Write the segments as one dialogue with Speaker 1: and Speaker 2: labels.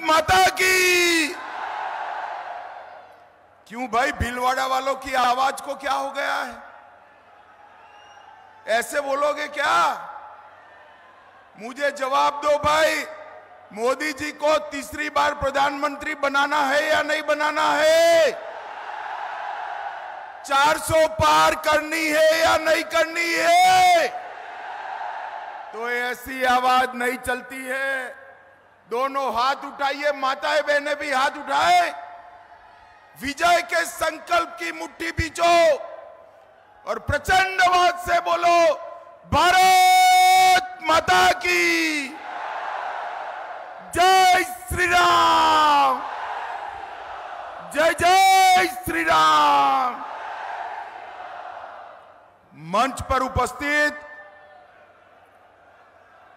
Speaker 1: माता की। क्यों भाई, भीलवाड़ा वालों की आवाज को क्या हो गया है? ऐसे बोलोगे क्या? मुझे जवाब दो भाई, मोदी जी को तीसरी बार प्रधानमंत्री बनाना है या नहीं बनाना है? 400 पार करनी है या नहीं करनी है? तो ऐसी आवाज नहीं चलती है। दोनों हाथ उठाइए, माताएं बहनें भी हाथ उठाए, विजय के संकल्प की मुट्ठी बीचो और प्रचंड आवाज से बोलो, भारत माता की जय श्री राम, जय जय श्री राम। मंच पर उपस्थित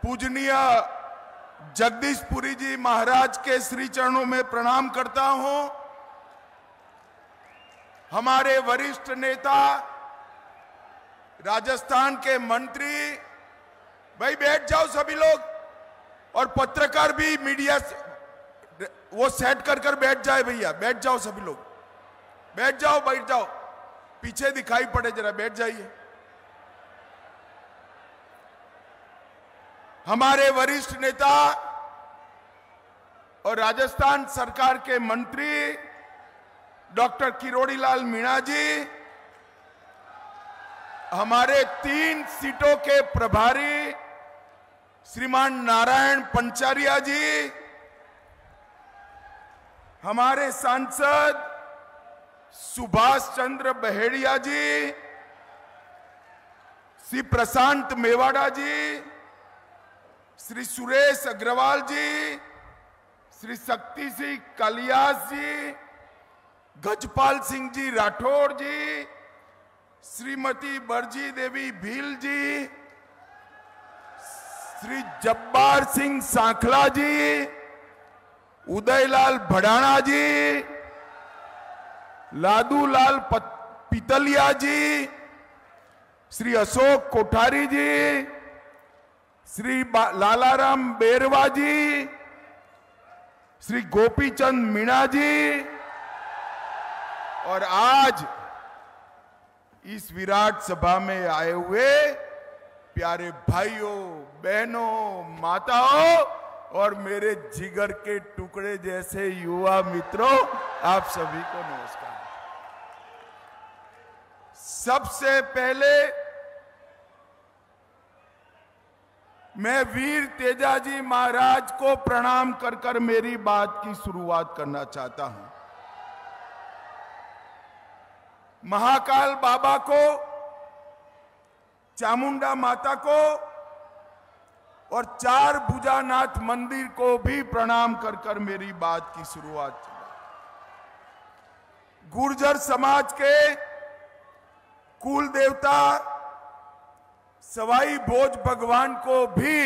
Speaker 1: पूजनीय जगदीशपुरी जी महाराज के श्री चरणों में प्रणाम करता हूं। हमारे वरिष्ठ नेता, राजस्थान के मंत्री, भाई बैठ जाओ सभी लोग, और पत्रकार भी मीडिया से वो सेट कर बैठ जाए। भैया बैठ जाओ, सभी लोग बैठ जाओ, बैठ जाओ, पीछे दिखाई पड़े, जरा बैठ जाइए। हमारे वरिष्ठ नेता और राजस्थान सरकार के मंत्री डॉक्टर किरोड़ीलाल मीणा जी, हमारे 3 सीटों के प्रभारी श्रीमान नारायण पंचारिया जी, हमारे सांसद सुभाष चंद्र बहेड़िया जी, श्री प्रशांत मेवाड़ा जी, श्री सुरेश अग्रवाल जी, श्री शक्ति सिंह कालियास जी, गजपाल सिंह जी राठौड़ जी, श्रीमती बरजी देवी भील जी, श्री जब्बार सिंह सांखला जी, उदयलाल भड़ाना जी, लादूलाल पितलिया जी, श्री अशोक कोठारी जी, श्री लालाराम बेरवा जी, श्री गोपीचंद मीणा जी, और आज इस विराट सभा में आए हुए प्यारे भाइयों, बहनों, माताओं और मेरे जिगर के टुकड़े जैसे युवा मित्रों, आप सभी को नमस्कार। सबसे पहले मैं वीर तेजाजी महाराज को प्रणाम कर मेरी बात की शुरुआत करना चाहता हूं। महाकाल बाबा को, चामुंडा माता को और 4 भुजानाथ मंदिर को भी प्रणाम कर मेरी बात की शुरुआत की। गुर्जर समाज के कुल देवता सवाई भोज भगवान को भी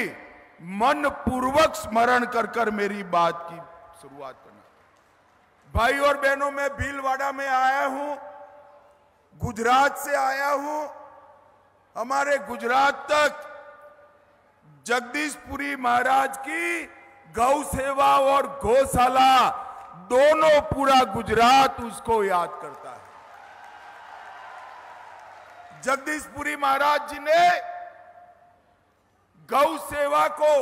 Speaker 1: मन पूर्वक स्मरण कर मेरी बात की शुरुआत करना। भाई और बहनों, मैं भीलवाड़ा में आया हूं, गुजरात से आया हूं। हमारे गुजरात तक जगदीशपुरी महाराज की गौ सेवा और गौशाला दोनों, पूरा गुजरात उसको याद करता है। जगदीशपुरी महाराज जी ने गौ सेवा को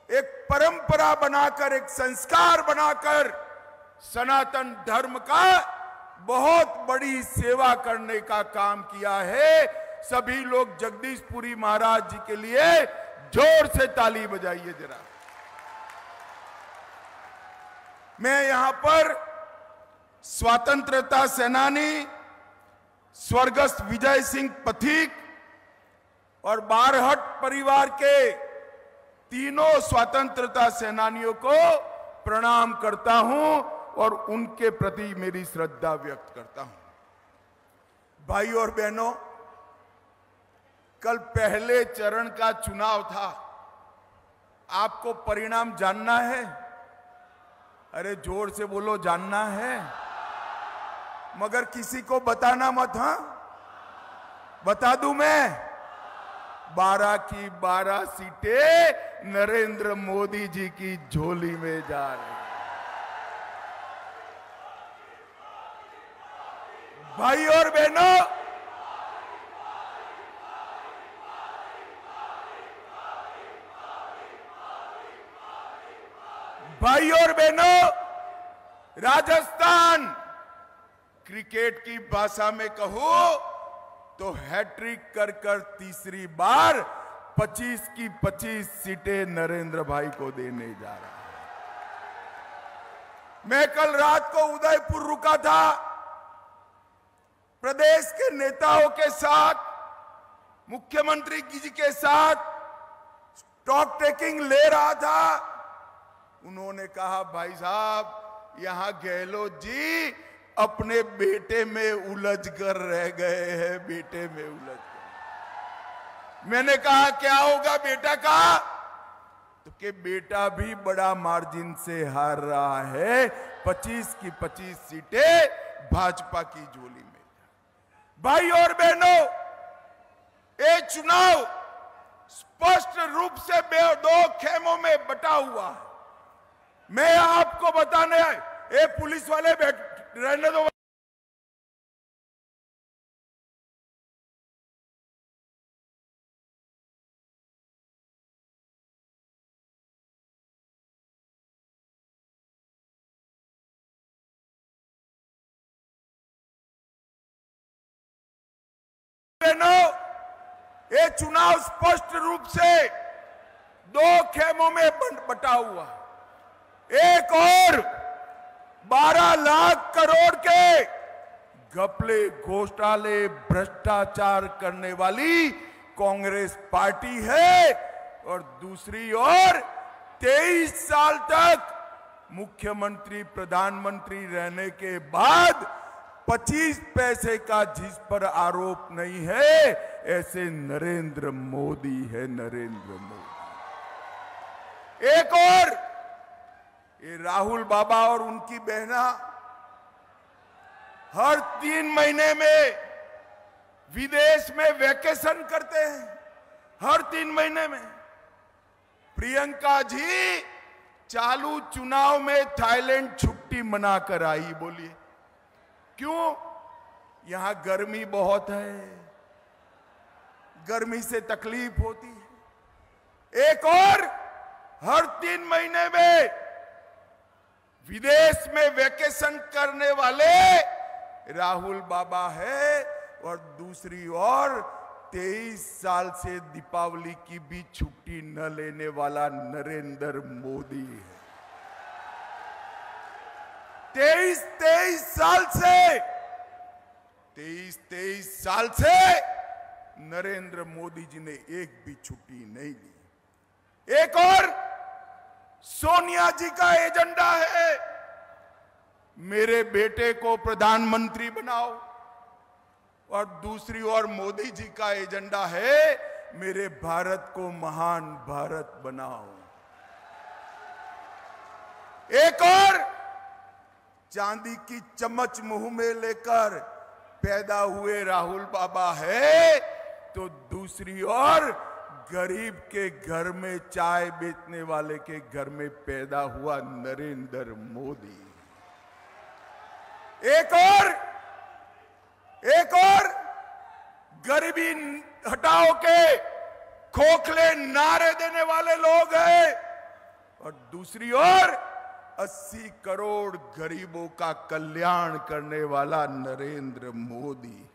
Speaker 1: एक परंपरा बनाकर, एक संस्कार बनाकर सनातन धर्म का बहुत बड़ी सेवा करने का काम किया है। सभी लोग जगदीशपुरी महाराज जी के लिए जोर से ताली बजाइए जरा। मैं यहां पर स्वतंत्रता सेनानी स्वर्गस्थ विजय सिंह पथिक और बारहट परिवार के तीनों स्वतंत्रता सेनानियों को प्रणाम करता हूं और उनके प्रति मेरी श्रद्धा व्यक्त करता हूं। भाई और बहनों, कल पहले चरण का चुनाव था। आपको परिणाम जानना है? अरे जोर से बोलो, जानना है? मगर किसी को बताना मत। हाँ, बता दूं मैं, 12 की 12 सीटें नरेंद्र मोदी जी की झोली में जा रही। भाई और बहनों, भाई और बहनों, राजस्थान क्रिकेट की भाषा में कहूं तो हैट्रिक कर कर तीसरी बार 25 की 25 सीटें नरेंद्र भाई को देने जा रहा है। मैं कल रात को उदयपुर रुका था, प्रदेश के नेताओं के साथ, मुख्यमंत्री जी के साथ स्टॉक टेकिंग ले रहा था। उन्होंने कहा, भाई साहब यहां गहलोत जी अपने बेटे में उलझ कर रह गए हैं, बेटे में उलझ कर। मैंने कहा क्या होगा बेटा का, तो कि बेटा भी बड़ा मार्जिन से हार रहा है, 25 की 25 सीटें भाजपा की झोली में। भाई और बहनों, ये चुनाव स्पष्ट रूप से दो खेमों में बटा हुआ है। मैं आपको बताने, ये पुलिस वाले रहने दो, ये चुनाव स्पष्ट रूप से दो खेमों में बटा हुआ है। एक और 12 लाख करोड़ के घपले, घोटाले, भ्रष्टाचार करने वाली कांग्रेस पार्टी है, और दूसरी ओर 23 साल तक मुख्यमंत्री प्रधानमंत्री रहने के बाद 25 पैसे का जिस पर आरोप नहीं है, ऐसे नरेंद्र मोदी है, नरेंद्र मोदी। एक और ये राहुल बाबा और उनकी बहना हर 3 महीने में विदेश में वैकेशन करते हैं, हर 3 महीने में। प्रियंका जी चालू चुनाव में थाईलैंड छुट्टी मनाकर आई। बोलिए क्यों? यहां गर्मी बहुत है, गर्मी से तकलीफ होती है। एक और हर 3 महीने में विदेश में वैकेशन करने वाले राहुल बाबा है, और दूसरी ओर 23 साल से दीपावली की भी छुट्टी न लेने वाला नरेंद्र मोदी है। 23 साल से नरेंद्र मोदी जी ने एक भी छुट्टी नहीं ली। एक और सोनिया जी का एजेंडा है, मेरे बेटे को प्रधानमंत्री बनाओ, और दूसरी ओर मोदी जी का एजेंडा है, मेरे भारत को महान भारत बनाओ। एक और चांदी की चम्मच मुंह में लेकर पैदा हुए राहुल बाबा है, तो दूसरी ओर गरीब के घर में चाय बेचने वाले के घर में पैदा हुआ नरेंद्र मोदी। एक और गरीबी हटाओ के खोखले नारे देने वाले लोग हैं, और दूसरी ओर 80 करोड़ गरीबों का कल्याण करने वाला नरेंद्र मोदी है।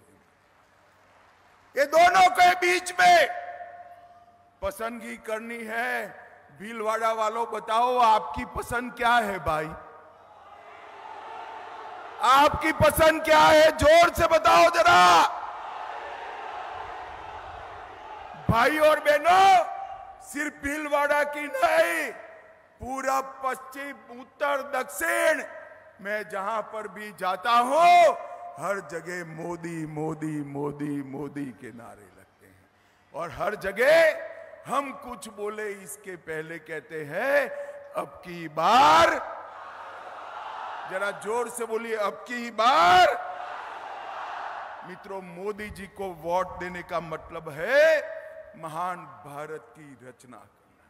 Speaker 1: ये दोनों के बीच में पसंदगी करनी है। भीलवाड़ा वालों बताओ आपकी पसंद क्या है भाई? आपकी पसंद क्या है? जोर से बताओ जरा। भाई और बहनों, सिर्फ भीलवाड़ा की नहीं, पूरा पश्चिम उत्तर दक्षिण मैं जहां पर भी जाता हूं, हर जगह मोदी मोदी मोदी मोदी के नारे लगते हैं, और हर जगह हम कुछ बोले इसके पहले कहते हैं अब की बार। जरा जोर से बोलिए, अब की बार। मित्रों, मोदी जी को वोट देने का मतलब है महान भारत की रचना करना।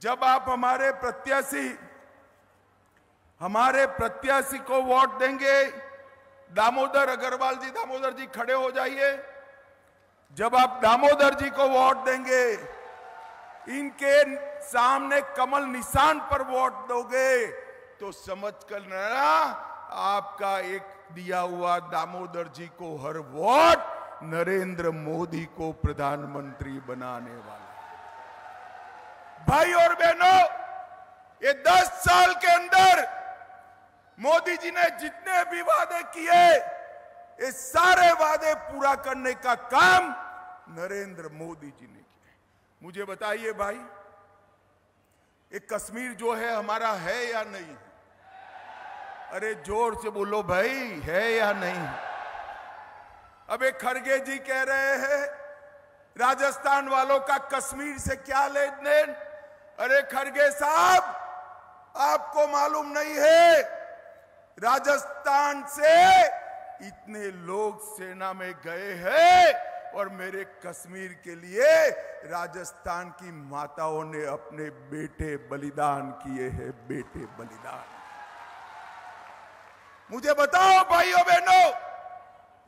Speaker 1: जब आप हमारे प्रत्याशी को वोट देंगे, दामोदर अग्रवाल जी, दामोदर जी खड़े हो जाइए। जब आप दामोदर जी को वोट देंगे, इनके सामने कमल निशान पर वोट दोगे, तो समझ कर ना आपका एक दिया हुआ दामोदर जी को हर वोट नरेंद्र मोदी को प्रधानमंत्री बनाने वाला। भाई और बहनों, ये 10 साल के अंदर मोदी जी ने जितने भी वादे किए, ये सारे वादे पूरा करने का काम नरेंद्र मोदी जी ने किया। मुझे बताइए भाई, ये कश्मीर जो है हमारा है या नहीं? अरे जोर से बोलो भाई, है या नहीं? अब एक खड़गे जी कह रहे हैं राजस्थान वालों का कश्मीर से क्या लेन देन। अरे खड़गे साहब, आपको मालूम नहीं है, राजस्थान से इतने लोग सेना में गए हैं और मेरे कश्मीर के लिए राजस्थान की माताओं ने अपने बेटे बलिदान किए हैं, बेटे बलिदान। मुझे बताओ भाइयों बहनों,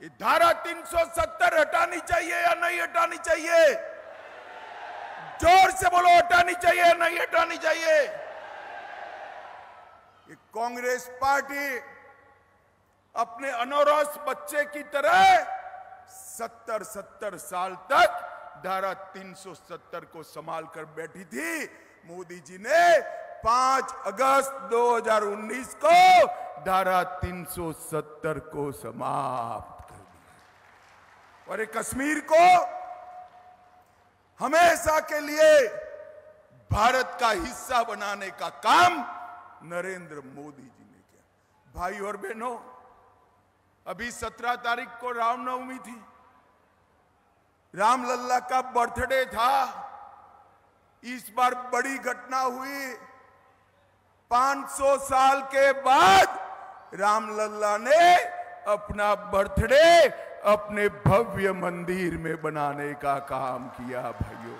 Speaker 1: ये धारा 370 हटानी चाहिए या नहीं हटानी चाहिए? जोर से बोलो, हटानी चाहिए या नहीं हटानी चाहिए? ये कांग्रेस पार्टी अपने अनौरस बच्चे की तरह 70 साल तक धारा 370 को संभाल कर बैठी थी। मोदी जी ने 5 अगस्त 2019 को धारा 370 को समाप्त कर दिया और ये कश्मीर को हमेशा के लिए भारत का हिस्सा बनाने का काम नरेंद्र मोदी जी ने किया। भाई और बहनों, अभी 17 तारीख को रामनवमी थी, रामलल्ला का बर्थडे था। इस बार बड़ी घटना हुई, 500 साल के बाद रामलल्ला ने अपना बर्थडे अपने भव्य मंदिर में बनाने का काम किया। भाइयों,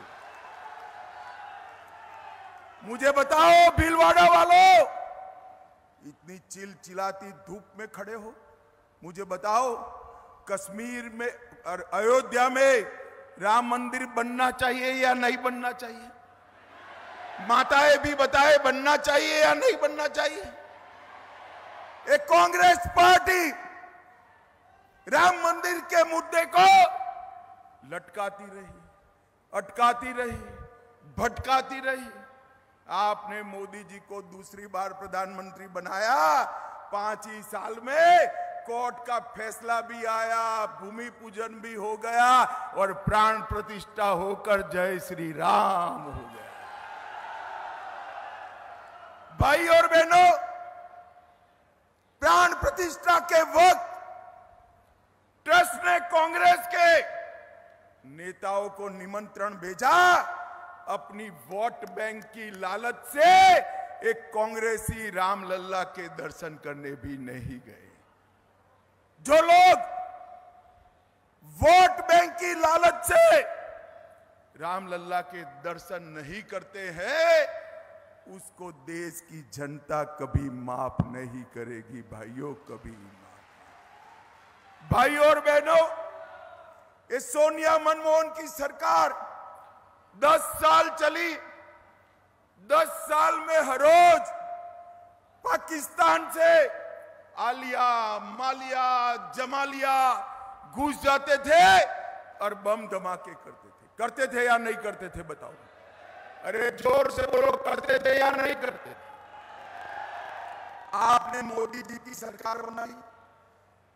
Speaker 1: मुझे बताओ भीलवाड़ा वालों, इतनी चिलचिलाती धूप में खड़े हो, मुझे बताओ कश्मीर में और अयोध्या में राम मंदिर बनना चाहिए या नहीं बनना चाहिए? माताएं भी बताए, बनना चाहिए या नहीं बनना चाहिए? एक कांग्रेस पार्टी राम मंदिर के मुद्दे को लटकाती रही, अटकाती रही, भटकाती रही। आपने मोदी जी को दूसरी बार प्रधानमंत्री बनाया, 5 ही साल में कोर्ट का फैसला भी आया, भूमि पूजन भी हो गया और प्राण प्रतिष्ठा होकर जय श्री राम हो गया। भाई और बहनों, प्राण प्रतिष्ठा के वक्त ट्रस्ट ने कांग्रेस के नेताओं को निमंत्रण भेजा। अपनी वोट बैंक की लालच से एक कांग्रेसी रामलल्ला के दर्शन करने भी नहीं गए। जो लोग वोट बैंक की लालच से रामलल्ला के दर्शन नहीं करते हैं, उसको देश की जनता कभी माफ नहीं करेगी। भाइयों, कभी माफ। भाइयों और बहनों, ये सोनिया मनमोहन की सरकार 10 साल चली। 10 साल में हर रोज पाकिस्तान से आलिया, मालिया, जमालिया घुस जाते थे और बम धमाके करते थे या नहीं करते थे? बताओ। अरे जोर से बोलो, करते थे या नहीं करते थे? आपने मोदी जी की सरकार बनाई,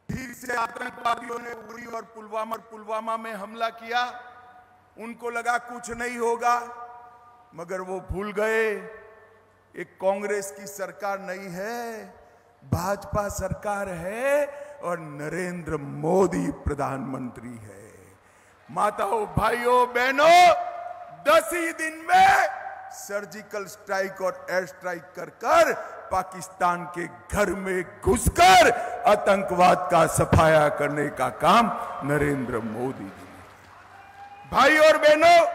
Speaker 1: फिर से आतंकवादियों ने उरी और पुलवामा में हमला किया। उनको लगा कुछ नहीं होगा, मगर वो भूल गए एक कांग्रेस की सरकार नहीं है, भाजपा सरकार है और नरेंद्र मोदी प्रधानमंत्री है। माताओं, भाइयों, बहनों, 10 ही दिन में सर्जिकल स्ट्राइक और एयर स्ट्राइक कर पाकिस्तान के घर में घुसकर आतंकवाद का सफाया करने का काम नरेंद्र मोदी जी ने किया। भाई और बहनों,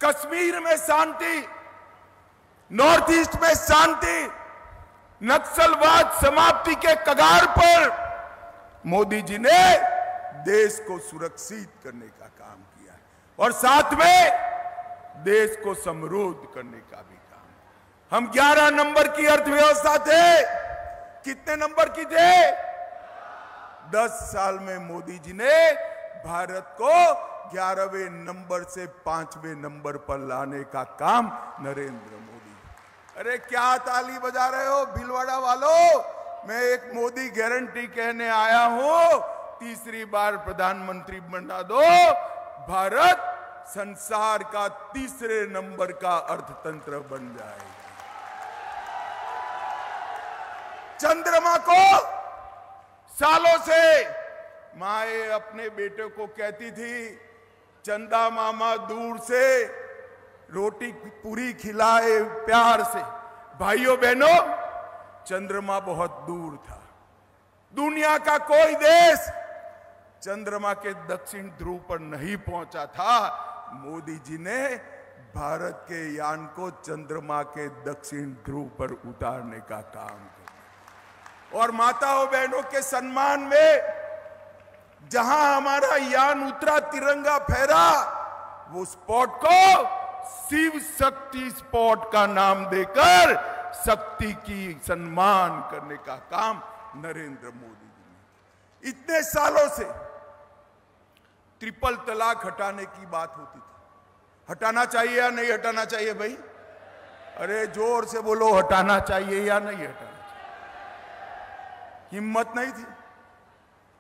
Speaker 1: कश्मीर में शांति, नॉर्थ ईस्ट में शांति, नक्सलवाद समाप्ति के कगार पर मोदी जी ने देश को सुरक्षित करने का काम किया है और साथ में देश को समृद्ध करने का भी काम। हम 11 नंबर की अर्थव्यवस्था थे, कितने नंबर की थे? 10 साल में मोदी जी ने भारत को 11वें नंबर से 5वें नंबर पर लाने का काम नरेंद्र मोदी। अरे क्या ताली बजा रहे हो भीलवाड़ा वालों? मैं एक मोदी गारंटी कहने आया हूं, तीसरी बार प्रधानमंत्री बना दो, भारत संसार का तीसरे नंबर का अर्थतंत्र बन जाएगा। चंद्रमा को सालों से माए अपने बेटे को कहती थी, चंदा मामा दूर से रोटी पूरी खिलाए प्यार से। भाइयों बहनों, चंद्रमा बहुत दूर था। दुनिया का कोई देश चंद्रमा के दक्षिण ध्रुव पर नहीं पहुंचा था। मोदी जी ने भारत के यान को चंद्रमा के दक्षिण ध्रुव पर उतारने का काम किया और माताओं बहनों के सम्मान में जहां हमारा यान उतरा, तिरंगा फहरा, वो स्पॉट को शिव शक्ति स्पॉट का नाम देकर शक्ति की सम्मान करने का काम नरेंद्र मोदी जी ने। इतने सालों से ट्रिपल तलाक हटाने की बात होती थी। हटाना चाहिए या नहीं हटाना चाहिए भाई? अरे जोर से बोलो, हटाना चाहिए या नहीं हटाना चाहिए? हिम्मत नहीं थी।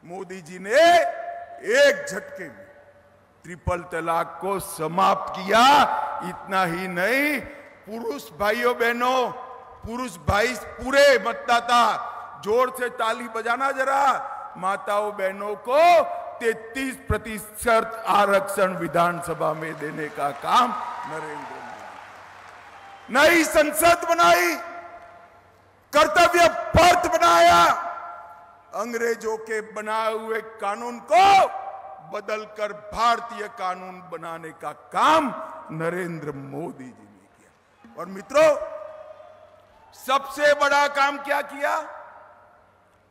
Speaker 1: मोदी जी ने एक झटके में ट्रिपल तलाक को समाप्त किया। इतना ही नहीं, पुरुष भाइयों बहनों, पुरुष भाई पूरे मतदाता, जोर से ताली बजाना जरा, माताओं बहनों को 33% आरक्षण विधानसभा में देने का काम नरेंद्र मोदी। नई संसद बनाई, कर्तव्य पर्थ बनाया, अंग्रेजों के बनाए हुए कानून को बदलकर भारतीय कानून बनाने का काम नरेंद्र मोदी जी ने किया। और मित्रों, सबसे बड़ा काम क्या किया?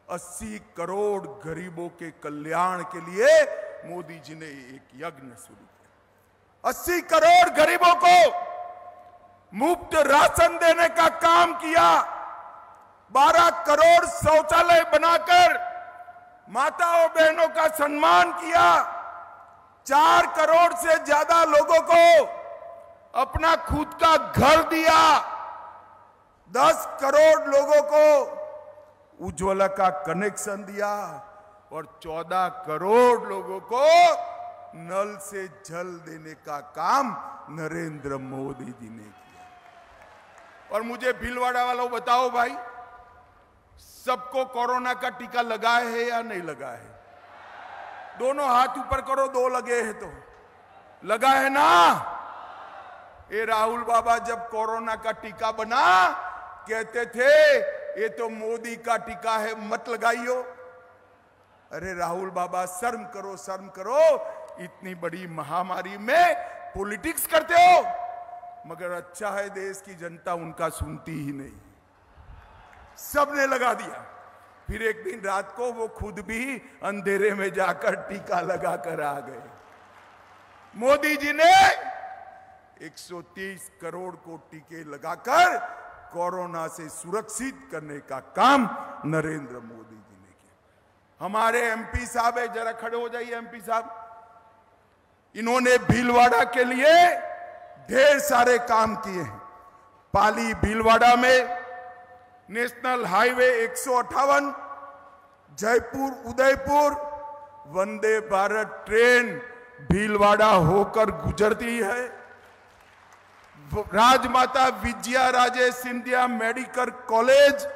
Speaker 1: 80 करोड़ गरीबों के कल्याण के लिए मोदी जी ने एक यज्ञ शुरू किया। 80 करोड़ गरीबों को मुफ्त राशन देने का काम किया। 12 करोड़ शौचालय बनाकर माताओं बहनों का सम्मान किया। 4 करोड़ से ज्यादा लोगों को अपना खुद का घर दिया। 10 करोड़ लोगों को उज्ज्वला का कनेक्शन दिया और 14 करोड़ लोगों को नल से जल देने का काम नरेंद्र मोदी जी ने किया। और मुझे भीलवाड़ा वालों बताओ भाई, सबको कोरोना का टीका लगा है या नहीं लगा है? दोनों हाथ ऊपर करो, 2 लगे हैं तो लगा है ना? ये राहुल बाबा जब कोरोना का टीका बना कहते थे ये तो मोदी का टीका है, मत लगाइयो। अरे राहुल बाबा, शर्म करो, शर्म करो, इतनी बड़ी महामारी में पॉलिटिक्स करते हो। मगर अच्छा है देश की जनता उनका सुनती ही नहीं, सबने लगा दिया। फिर एक दिन रात को वो खुद भी अंधेरे में जाकर टीका लगा कर आ गए। मोदी जी ने 130 करोड़ को टीके लगाकर कोरोना से सुरक्षित करने का काम नरेंद्र मोदी जी ने किया। हमारे एमपी साहब है, जरा खड़े हो जाइए एमपी साहब। इन्होंने भीलवाड़ा के लिए ढेर सारे काम किए हैं। पाली भीलवाड़ा में national highway 158, Jaipur Udaipur Vande Bharat train Bhilwara होकर गुजरती है। राजमाता विजया राजे सिंधिया मेडिकल कॉलेज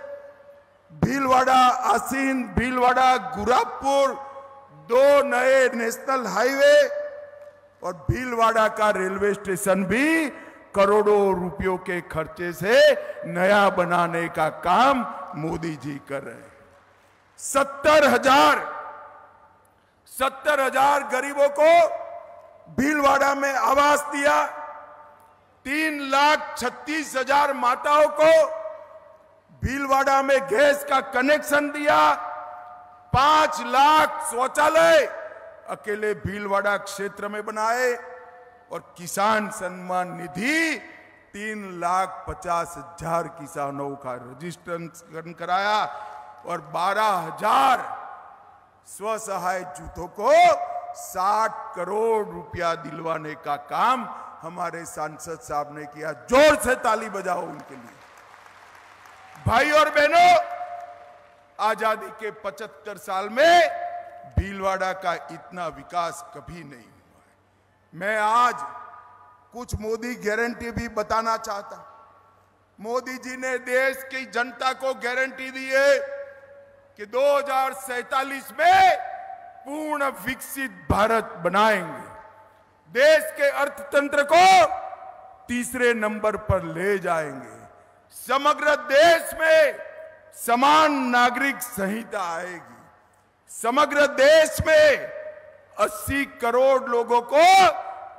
Speaker 1: भीलवाड़ा, आसीन भीलवाड़ा गुरापुर, 2 नए नेशनल हाईवे और भीलवाड़ा का रेलवे स्टेशन भी करोड़ों रुपयों के खर्चे से नया बनाने का काम मोदी जी कर रहे हैं। 70,000 गरीबों को भीलवाड़ा में आवास दिया। 3,36,000 माताओं को भीलवाड़ा में गैस का कनेक्शन दिया, 5 लाख शौचालय अकेले भीलवाड़ा क्षेत्र में बनाए, और किसान सम्मान निधि 3,50,000 किसानों का रजिस्ट्रेशन कराया, और 12,000 स्वसहाय जूथों को 60 करोड़ रुपया दिलवाने का काम हमारे सांसद साहब ने किया। जोर से ताली बजाओ उनके लिए। भाई और बहनों, आजादी के 75 साल में भीलवाड़ा का इतना विकास कभी नहीं हुआ है। मैं आज कुछ मोदी गारंटी भी बताना चाहता। मोदी जी ने देश की जनता को गारंटी दी है कि 2047 में पूर्ण विकसित भारत बनाएंगे, देश के अर्थतंत्र को तीसरे नंबर पर ले जाएंगे, समग्र देश में समान नागरिक संहिता आएगी, समग्र देश में 80 करोड़ लोगों को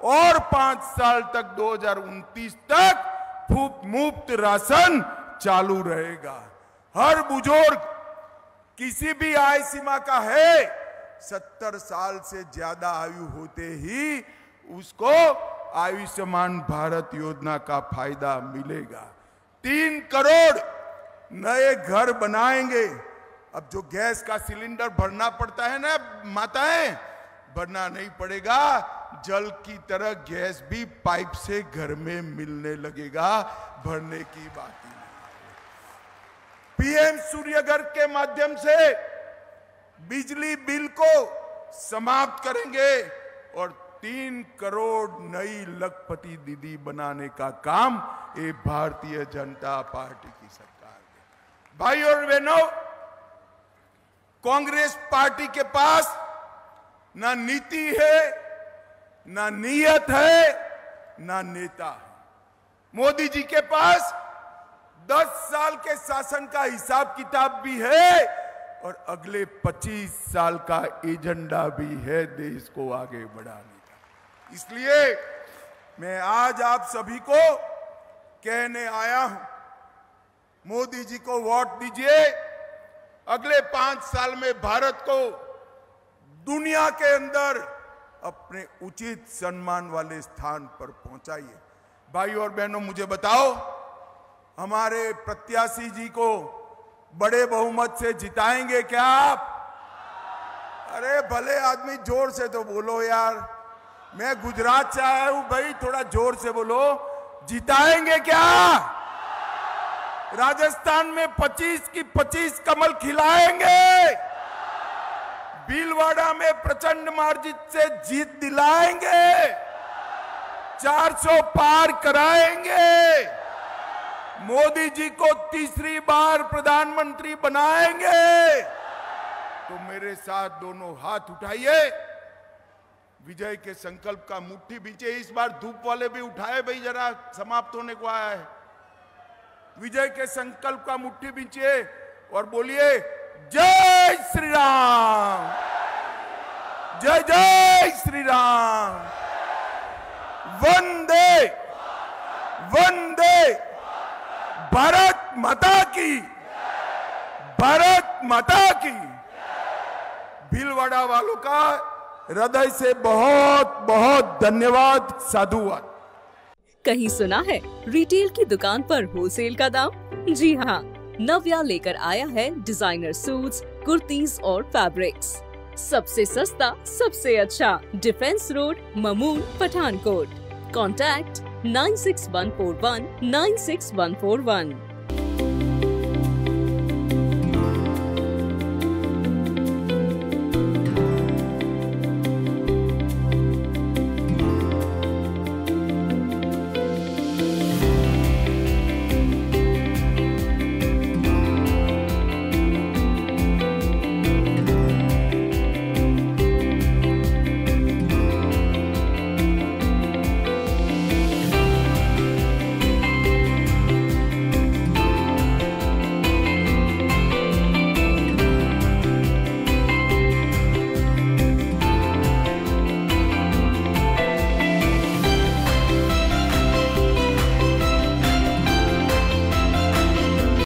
Speaker 1: और 5 साल तक 2029 तक मुफ्त राशन चालू रहेगा। हर बुजुर्ग किसी भी आय सीमा का है, 70 साल से ज्यादा आयु होते ही उसको आयुष्मान भारत योजना का फायदा मिलेगा। 3 करोड़ नए घर बनाएंगे। अब जो गैस का सिलेंडर भरना पड़ता है ना माताएं, भरना नहीं पड़ेगा, जल की तरह गैस भी पाइप से घर में मिलने लगेगा, भरने की बात ही नहीं। पीएम सूर्यघर के माध्यम से बिजली बिल को समाप्त करेंगे और 3 करोड़ नई लखपति दीदी बनाने का काम ये भारतीय जनता पार्टी की सरकार है। भाई और बहनों, कांग्रेस पार्टी के पास ना नीति है, ना नीयत है, ना नेता है। मोदी जी के पास 10 साल के शासन का हिसाब किताब भी है और अगले 25 साल का एजेंडा भी है देश को आगे बढ़ाने का। इसलिए मैं आज आप सभी को कहने आया हूं, मोदी जी को वोट दीजिए, अगले 5 साल में भारत को दुनिया के अंदर अपने उचित सम्मान वाले स्थान पर पहुंचाइए। भाई और बहनों, मुझे बताओ, हमारे प्रत्याशी जी को बड़े बहुमत से जिताएंगे क्या आप? अरे भले आदमी जोर से तो बोलो यार, मैं गुजरात से आया हूं भाई, थोड़ा जोर से बोलो। जिताएंगे क्या? राजस्थान में 25 की 25 कमल खिलाएंगे, भीलवाड़ा में प्रचंड मार्जिन से जीत दिलाएंगे, 400 पार कराएंगे, मोदी जी को तीसरी बार प्रधानमंत्री बनाएंगे। तो मेरे साथ दोनों हाथ उठाइए, विजय के संकल्प का मुट्ठी बीचे। इस बार धूप वाले भी उठाए भाई, जरा समाप्त होने को आया है। विजय के संकल्प का मुट्ठी बीचे और बोलिए जय श्री राम, जय जय श्री राम, वंदे वंदे भारत माता की, भारत माता की। भीलवाड़ा वालों का हृदय से बहुत बहुत धन्यवाद, साधुवाद।
Speaker 2: कहीं सुना है रिटेल की दुकान पर होलसेल का दाम? जी हाँ, नव्या लेकर आया है डिजाइनर सूट्स, कुर्तीज और फैब्रिक्स। सबसे सस्ता, सबसे अच्छा, defence road, Mamun, Pathankot. Contact 9614196141।